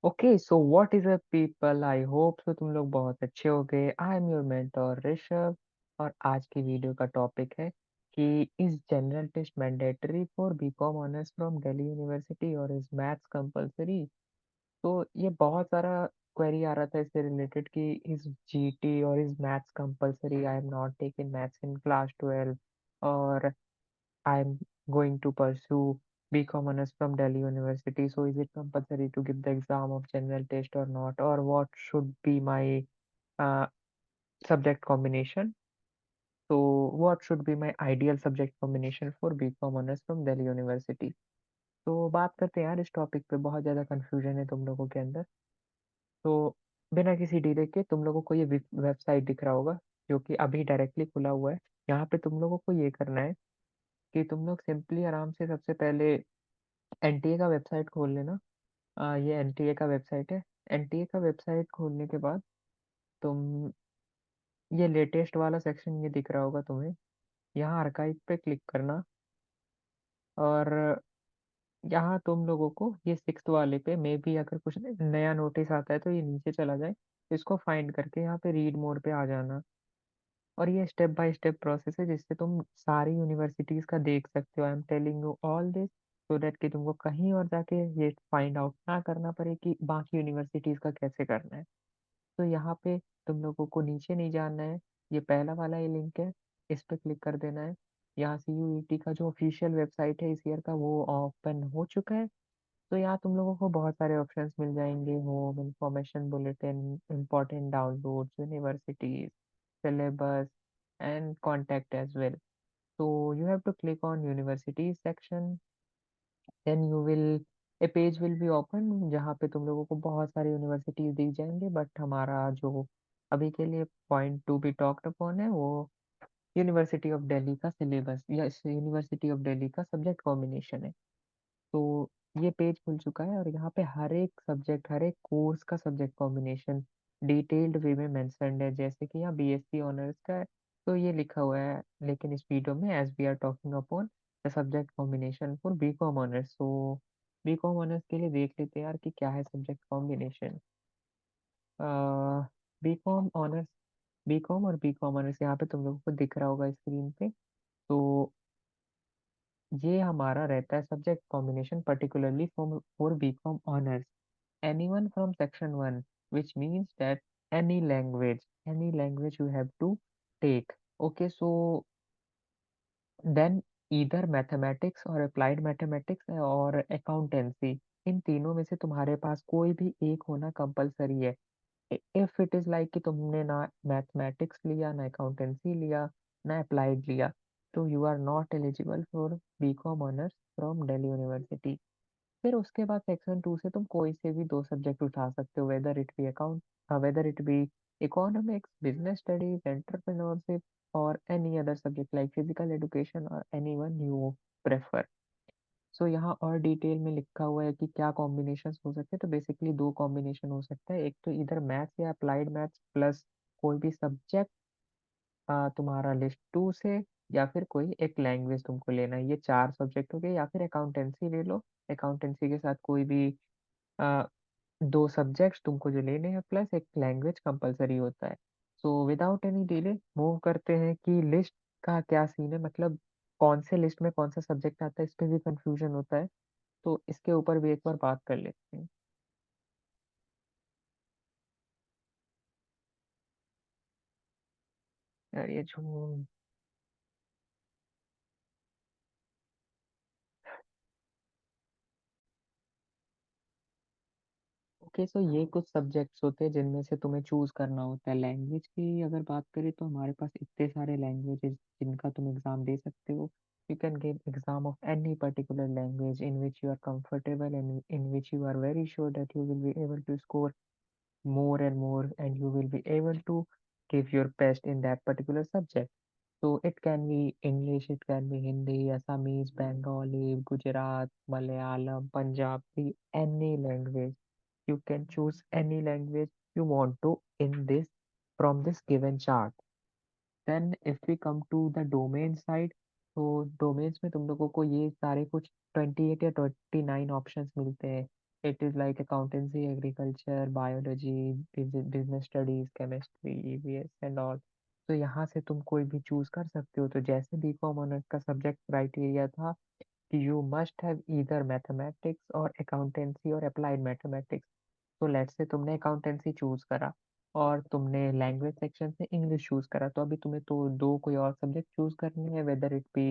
Okay, so what is up people, I hope so तुम लोग बहुत अच्छे हो गए। I am your mentor Rishabh. और आज की वीडियो का टॉपिक है कि is general test mandatory for BCom honours from Delhi university और इज मैथ्स कंपलसरी। तो ये बहुत सारा क्वेरी आ रहा था इससे रिलेटेड कि इज जीटी और is maths compulsory. I am not taking maths in class 12 और I'm going to pursue BCom honors from Delhi University. So is it compulsory to give the exam of general test or not? Or what should be my uh, subject combination? So what should be my ideal subject combination for BCom honors from Delhi University? तो बात करते हैं यार इस topic पे। बहुत ज़्यादा confusion है तुम लोगों के अंदर। तो बिना किसी डिले के तुम लोगों को ये वेबसाइट दिख रहा होगा जो कि अभी डायरेक्टली खुला हुआ है। यहाँ पे तुम लोगों को ये करना है कि तुम लोग सिंपली आराम से सबसे पहले एनटीए का वेबसाइट खोल लेना। ये एनटीए का वेबसाइट है। एनटीए का वेबसाइट खोलने के बाद तुम ये लेटेस्ट वाला सेक्शन ये दिख रहा होगा तुम्हें। यहाँ आर्काइव पे क्लिक करना और यहाँ तुम लोगों को ये सिक्स्थ वाले पे मे भी अगर कुछ नया नोटिस आता है तो ये नीचे चला जाए। इसको फाइंड करके यहाँ पे रीड मोड पे आ जाना। और ये स्टेप बाय स्टेप प्रोसेस है जिससे तुम सारी यूनिवर्सिटीज का देख सकते हो। I am telling you all this so that कि तुमको कहीं और जाके ये फाइंड आउट ना करना पड़े कि बाकी यूनिवर्सिटीज का कैसे करना है। तो यहाँ पे तुम लोगों को नीचे नहीं जाना है। ये पहला वाला ये लिंक है, इस पे क्लिक कर देना है। यहाँ सी यूईटी का जो ऑफिशियल वेबसाइट है इस ईयर का वो ओपन हो चुका है। तो यहाँ तुम लोगों को बहुत सारे ऑप्शंस मिल जाएंगे, home information bulletin, important downloads, universities, syllabus and contact as well. So you have to click on university section, then you will a page will be open जहाँ पे तुम लोगों को बहुत सारे यूनिवर्सिटीज दिख जाएंगे। बट हमारा जो अभी के लिए point to be talked upon है वो यूनिवर्सिटी ऑफ दिल्ली का सिलेबस या यूनिवर्सिटी ऑफ दिल्ली का सब्जेक्ट कॉम्बिनेशन है। तो ये पेज खुल चुका है और यहाँ पे हर एक सब्जेक्ट हर एक कोर्स का सब्जेक्ट कॉम्बिनेशन डिटेल्ड वे में मेंशन्ड है। जैसे कि यहाँ बीएससी ऑनर्स का है तो ये लिखा हुआ है, लेकिन इस वीडियो में as we are talking upon the subject combination for BCom honours. So BCom honours के लिए देख लेते हैं यार कि क्या है subject combination. BCom honours, BCom और बीकॉम ऑनर्स यहाँ पे तुम लोगों को दिख रहा होगा स्क्रीन पे। तो ये हमारा रहता है subject combination particularly for BCom honours anyone from section 1, which means that any language you have to take. Okay, so then either mathematics और applied mathematics और accountancy, इन तीनों में से तुम्हारे पास कोई भी एक होना कंपलसरी है। इफ इट इज लाइक कि तुमने ना मैथमेटिक्स लिया ना अकाउंटेंसी लिया ना अप्लाइड लिया तो you are not eligible for BCom honours from Delhi university. फिर उसके बाद सेक्शन 2 से तुम कोई से भी दो सब्जेक्ट उठा सकते हो, whether it be economics, business studies, entrepreneurship or any other subject like physical education or any one you prefer. So यहाँ और डिटेल में लिखा हुआ है कि क्या कॉम्बिनेशन हो सकते हैं। तो बेसिकली दो कॉम्बिनेशन हो सकता है, एक तो इधर मैथ्स या अप्लाइड मैथ्स प्लस कोई भी सब्जेक्ट तुम्हारा लिस्ट टू से, या फिर कोई एक लैंग्वेज तुमको लेना है। ये चार सब्जेक्ट हो गए, या फिर अकाउंटेंसी ले लो। अकाउंटेंसी के साथ कोई भी आ, दो सब्जेक्ट्स तुमको जो लेने हैं प्लस एक लैंग्वेज कंपलसरी होता है। So without any delay move करते हैं कि लिस्ट का क्या सीन है, मतलब कौन से लिस्ट में कौन सा सब्जेक्ट आता है इस पे भी कंफ्यूजन होता है। तो इसके ऊपर भी एक बार बात कर लेते हैं। यार ये जो ओके, सो ये कुछ सब्जेक्ट्स होते हैं जिनमें से तुम्हें चूज करना होता है। लैंग्वेज की अगर बात करें तो हमारे पास इतने सारे लैंग्वेजेस जिनका तुम एग्जाम दे सकते हो। You can give exam of any particular language in which you are comfortable and in which you are very sure that you will be able to score more and more and you will be able to give your best in that particular subject. So it can be English, it can be Hindi, Assamese, Bengali, Gujarat, Malayalam, Punjabi, any language. You can choose any language you want to in this from this given chart. Then if we come to the domain side, तो domains में तुम लोगों को ये सारे कुछ 28 या 29 options मिलते हैं। It is like accountancy, agriculture, biology, business studies, chemistry, EVS and all. तो यहाँ से तुम कोई भी चूज़ कर सकते हो। तो जैसे बीकॉम ऑनर्स का सब्जेक्ट क्राइटेरिया था कि you must have either mathematics और अकाउंटेंसी और अप्लाइड मैथमेटिक्स। तो लेट्स से तुमने अकाउंटेंसी चूज़ करा और तुमने लैंग्वेज सेक्शन से इंग्लिश चूज़ करा, तो अभी तुम्हें तो 2 कोई और सब्जेक्ट चूज़ करने हैं, weather it B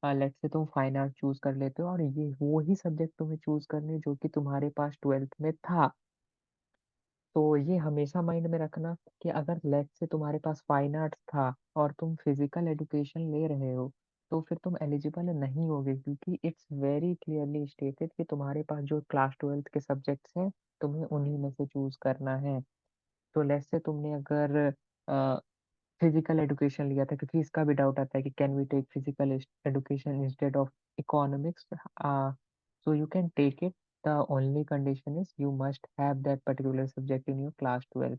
let's say तुम फाइन आर्ट चूज़ कर लेते हो और ये वो ही सब्जेक्ट तुम्हें चूज़ करने हैं जो कि तुम्हारे पास 12th में था। तो ये हमेशा माइंड में रखना कि अगर लेट्स से तुम्हारे पास फाइन आर्ट्स था और तुम फिजिकल एजुकेशन ले रहे हो, तो फिर तुम एलिजिबल नहीं होगे, क्योंकि इट्स वेरी क्लियरली स्टेटेड कि तुम्हारे पास जो क्लास 12th के सब्जेक्ट्स हैं, तुम्हें उन्हीं में से चूज़ करना है। तो लेट्स से तुमने अगर अ, फिजिकल एजुकेशन लिया था, क्योंकि इसका भी डाउट आता है कि can we take physical education instead of economics. So you can take it, the only condition is you must have that particular subject in your class 12।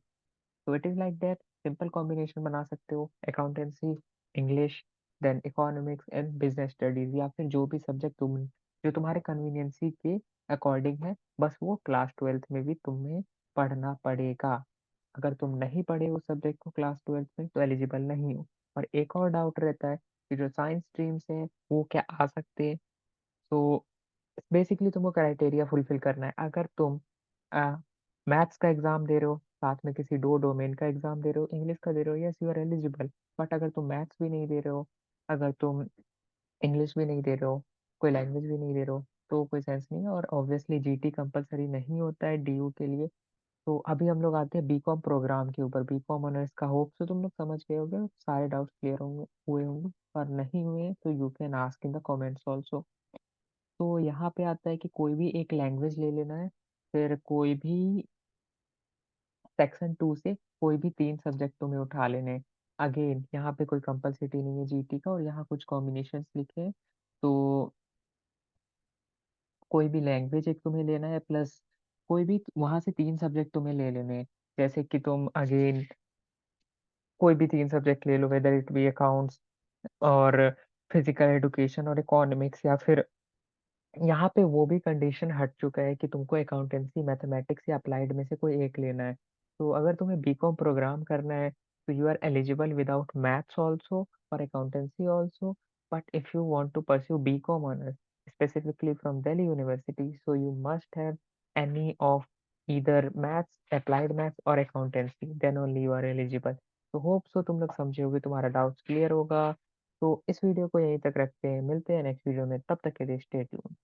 तो it is like that, simple combination बना सकते हो, accountancy, English, then economics and business studies, या फिर जो भी subject तुम जो तुम्हारे कन्वीनियंसी के अकॉर्डिंग है, बस वो क्लास 12th में भी तुम्हें पढ़ना पड़ेगा। अगर तुम नहीं पढ़े उस सब्जेक्ट को क्लास 12th में तो एलिजिबल नहीं हो। और एक और डाउट रहता है कि जो साइंस स्ट्रीम्स है वो क्या आ सकते हैं। तो बेसिकली तुमको क्राइटेरिया फुलफिल करना है। अगर तुम मैथ्स का एग्जाम दे रहे हो, साथ में किसी 2 डोमेन का एग्जाम दे रहे हो, इंग्लिश का दे रहे हो, yes you are eligible. But अगर तुम मैथ्स भी नहीं दे रहे हो, अगर तुम इंग्लिश भी नहीं दे रहे हो, कोई लैंग्वेज भी नहीं दे रहे हो, तो कोई सेंस नहीं है। और ऑब्वियसली जीटी कंपलसरी नहीं होता है डीयू के लिए। तो अभी हम लोग आते हैं बीकॉम प्रोग्राम के ऊपर। बीकॉम ऑनर्स का होप से तुम लोग समझ गए होंगे, सारे डाउट्स क्लियर होंगे, हुए होंगे। और नहीं हुए तो you can ask in the comments also. तो यहाँ पे आता है कि कोई भी एक लैंग्वेज ले लेना है, फिर कोई भी सेक्शन 2 से कोई भी 3 सब्जेक्ट तुम्हें उठा लेने हैं। अगेन यहाँ पे कोई कंपल्सिटी नहीं है जीटी का, और यहाँ कुछ कॉम्बिनेशंस लिखे हैं। तो कोई भी लैंग्वेज एक तुम्हें लेना है, प्लस कोई भी वहाँ से 3 सब्जेक्ट तुम्हें ले लेने हैं। जैसे कि तुम अगेन कोई भी 3 सब्जेक्ट ले लो, वेदर इट बी अकाउंट्स और फिजिकल एजुकेशन और इकोनॉमिक्स, या फिर यहाँ पे वो भी कंडीशन हट चुका है कि तुमको अकाउंटेंसी, मैथमेटिक्स या अप्लाइड में से कोई एक लेना है। तो अगर तुम्हें बीकॉम प्रोग्राम करना है, तो you are eligible without maths also और accountancy also. But if you want to pursue BCom honours specifically from Delhi University, so you must have any of either maths, applied maths or accountancy, then only you are eligible. तो hope so तुम लोग समझे होगे, तुम्हारा doubts clear होगा। तो इस video को यहीं तक रखते हैं, मिलते हैं नेक्स्ट वीडियो में, तब तक के लिए स्टे ट्यून।